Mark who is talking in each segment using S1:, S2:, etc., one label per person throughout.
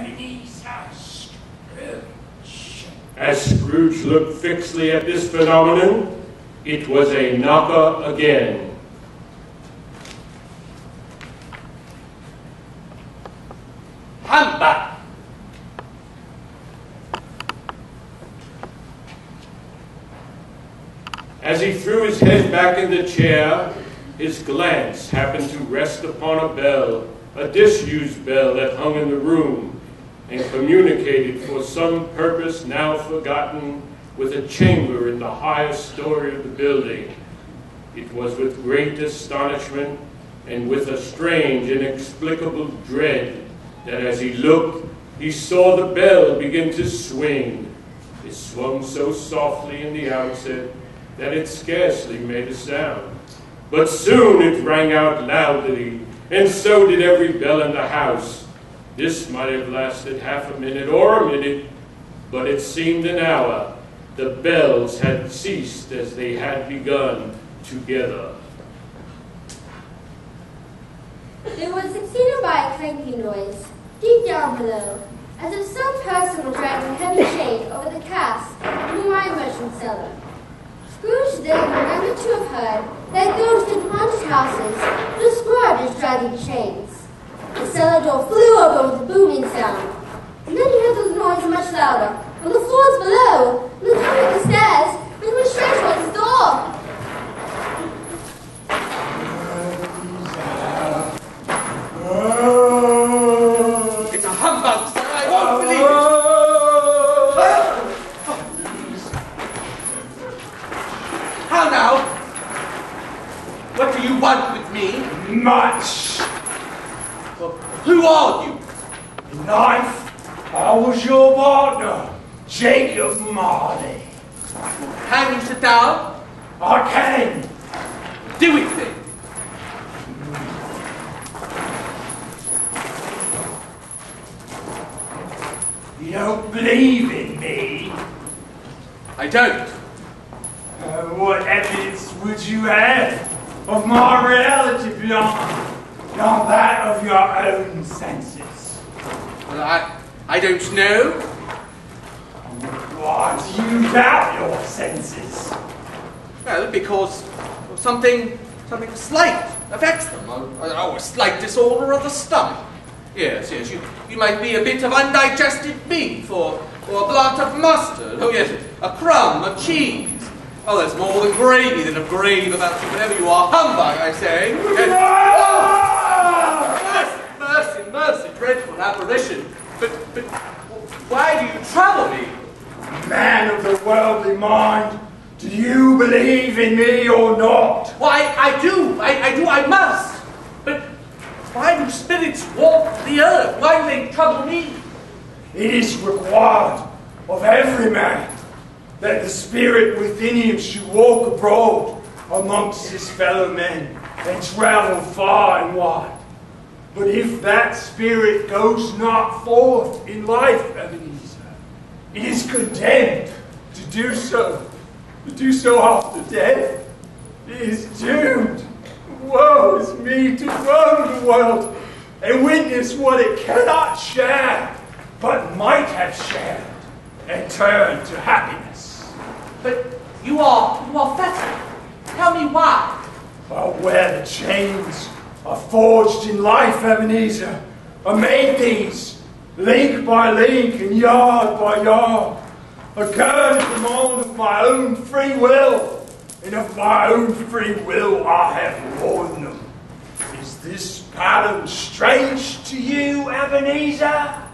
S1: Ebenezer Scrooge.
S2: As Scrooge looked fixedly at this phenomenon, it was a knocker again.
S1: Humbug!
S2: As he threw his head back in the chair, his glance happened to rest upon a bell, a disused bell that hung in the room, and communicated for some purpose now forgotten with a chamber in the highest story of the building. It was with great astonishment and with a strange, inexplicable dread that as he looked, he saw the bell begin to swing. It swung so softly in the outset that it scarcely made a sound. But soon it rang out loudly, and so did every bell in the house. This might have lasted half a minute or a minute, but it seemed an hour. The bells had ceased as they had begun together.
S3: It was succeeded by a clanking noise, deep down below, as if some person were dragging a heavy chain over the cask in the wine merchant's cellar. Scrooge then remembered to have heard that ghosts in haunted houses were described as dragging chains. The cellar door flew open with a booming sound, and then he heard the noise much louder, on the floors below, and the top of the stairs, and went straight towards the door.
S1: It's a humbug, sir. I won't believe it. How now? What do you want with me?
S4: Much.
S1: Well, who are you?
S4: In life, I was your partner, Jacob Marley.
S1: Can you sit down?
S4: I can.
S1: Do it then.
S4: You don't believe in me?
S1: I don't.
S4: What evidence would you have of my reality beyond that of your own senses?
S1: Well, I don't know.
S4: Why do you doubt your senses?
S1: Well, because something slight affects them. A slight disorder of the stomach. Yes, you might be a bit of undigested beef, or a blot of mustard, oh yes, a crumb of cheese. Oh, there's more than gravy than a grave about you, whatever you are. Humbug, I say. Oh, mercy, dreadful apparition. But why do you trouble me?
S4: Man of the worldly mind, do you believe in me or not?
S1: Why, I do, I must. But why do spirits walk the earth? Why do they trouble me?
S4: It is required of every man that the spirit within him should walk abroad amongst his fellow men and travel far and wide. But if that spirit goes not forth in life, Ebenezer, it is condemned to do so after death. It is doomed. Woe is me to roam the world and witness what it cannot share, but might have shared, and turn to happiness.
S1: But you are fettered. Tell me why.
S4: Well, where the chains are forged in life, Ebenezer, are made these, link by link and yard by yard, are girded them on of my own free will, and of my own free will I have worn them. Is this pattern strange to you, Ebenezer?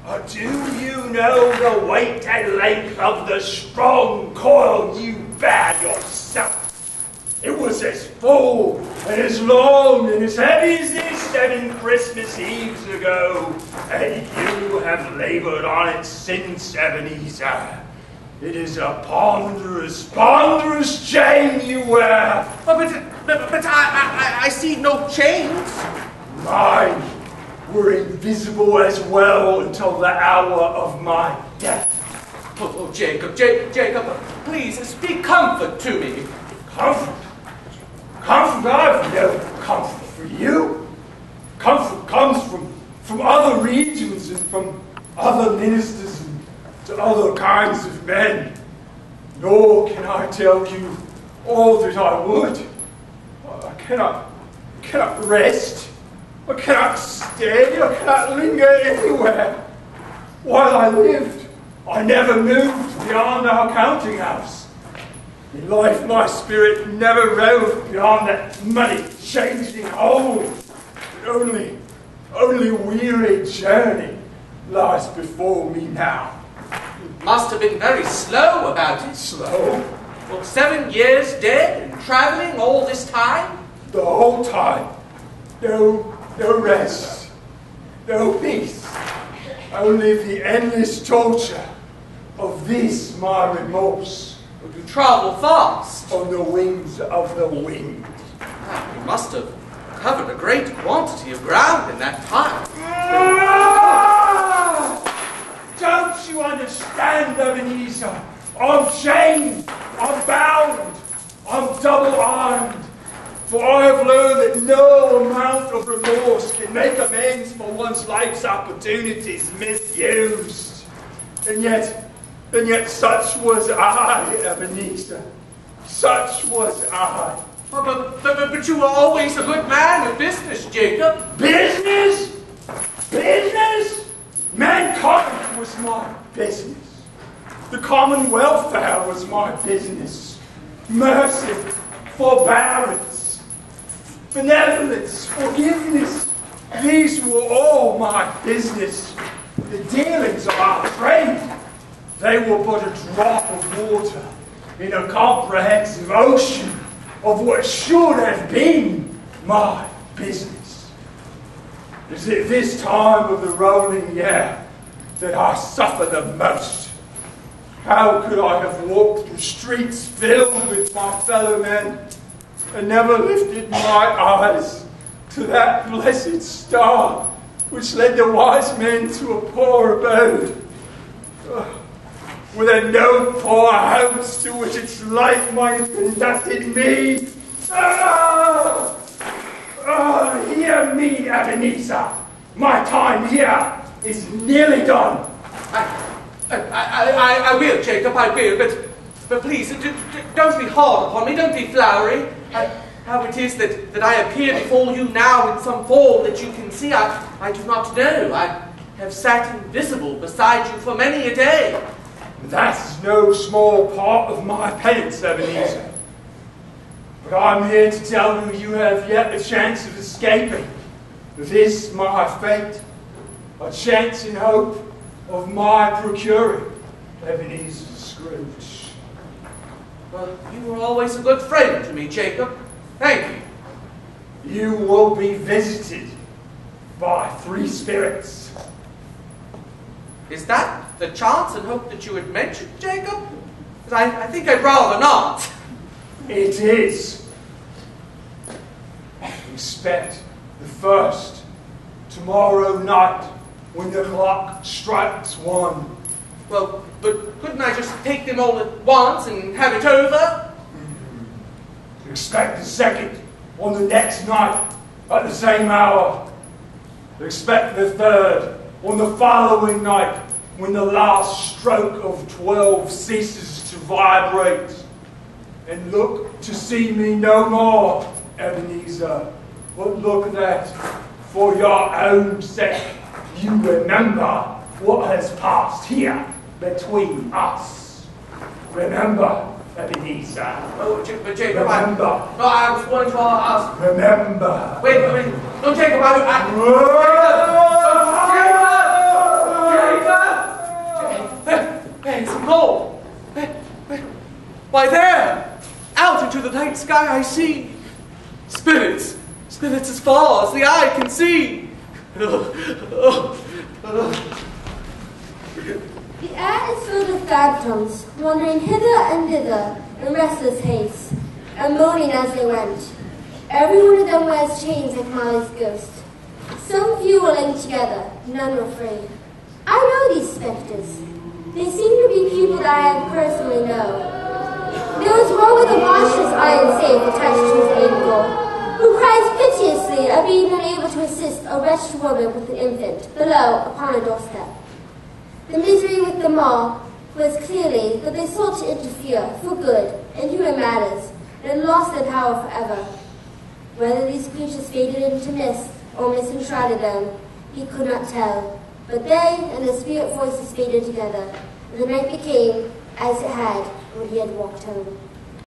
S4: Or do you know the weight and length of the strong coil you bear yourself? It was as full and as long and as heavy as this 7 Christmas Eves ago, and you have labored on it since, Ebenezer. It is a ponderous chain you wear.
S1: Oh, but I see no chains.
S4: Mine were invisible as well until the hour of my death.
S1: Oh, Jacob, please speak comfort to me.
S4: Comfort? Comfort? I've no comfort for you. Comfort comes from other regions and from other ministers and to other kinds of men. Nor can I tell you all that I would. I cannot rest. I cannot stay. I cannot linger anywhere. While I lived, I never moved beyond our counting house. In life, my spirit never roved beyond that muddy, changing hole. But only weary journey lies before me now.
S1: You must have been very slow about it.
S4: Slow?
S1: Well, 7 years dead and traveling all this time?
S4: The whole time. No rest. No peace. Only the endless torture of this my remorse.
S1: Well, you travel fast.
S4: On the wings of the wind.
S1: Ah, you must have covered a great quantity of ground in that time.
S4: Don't you understand, Ebenezer? I'm chained, I'm bound, I'm double-armed. For I have learned that no amount of remorse can make amends for one's life's opportunities misused. And yet such was I, Ebenezer. Such was I.
S1: Oh, but you were always a good man of business, Jacob.
S4: Business? Business? Mankind was my business. The common welfare was my business. Mercy, forbearance, benevolence, forgiveness. These were all my business. The dealings of our trade, they were but a drop of water in a comprehensive ocean of what should have been my business. It is at this time of the rolling year that I suffer the most. How could I have walked through streets filled with my fellow men and never lifted my eyes to that blessed star which led the wise men to a poor abode? Were there no poor hopes to which its light might have conducted me? Hear me, Ebenezer. My time here is nearly done.
S1: I will, Jacob, I will, but please, don't be hard upon me, don't be flowery. How it is that I appear before you now in some form that you can see, I do not know. I have sat invisible beside you for many a day.
S4: That's no small part of my penance, Ebenezer. But I'm here to tell you you have yet a chance of escaping. This my fate, a chance in hope of my procuring Ebenezer Scrooge.
S1: Well, you were always a good friend to me, Jacob. Thank you.
S4: You will be visited by 3 spirits.
S1: Is that the chance and hope that you had mentioned, Jacob? Because I think I'd rather not.
S4: It is. Expect the first tomorrow night when the clock strikes 1.
S1: Well, but couldn't I just take them all at once and have it over?
S4: Expect the second on the next night at the same hour. Expect the third on the following night when the last stroke of 12 ceases to vibrate. And look to see me no more, Ebenezer, but look that for your own sake you remember what has passed here between us. Remember, Ebenezer.
S1: Oh, but Jacob,
S4: remember.
S1: I was going to ask.
S4: Remember.
S1: Wait. No, Jacob, Jacob! Hey, some gold. Why, there, out into the night sky, I see spirits as far as the eye can see.
S3: The air is filled with phantoms, wandering hither and thither in restless haste, and moaning as they went. Every one of them wears chains like Marley's ghost. Some few are linked together, none are afraid. I know these spectres. They seem to be people that I personally know. There was one with a monstrous iron safe attached to his ankle. who cries piteously at being unable to assist a wretched woman with an infant below upon a doorstep. The misery with them all was clearly that they sought to interfere for good in human matters and had lost their power forever. Whether these creatures faded into mist or mist enshrouded them, he could not tell, but they and their spirit voices faded together, and the night became as it had when he had walked home.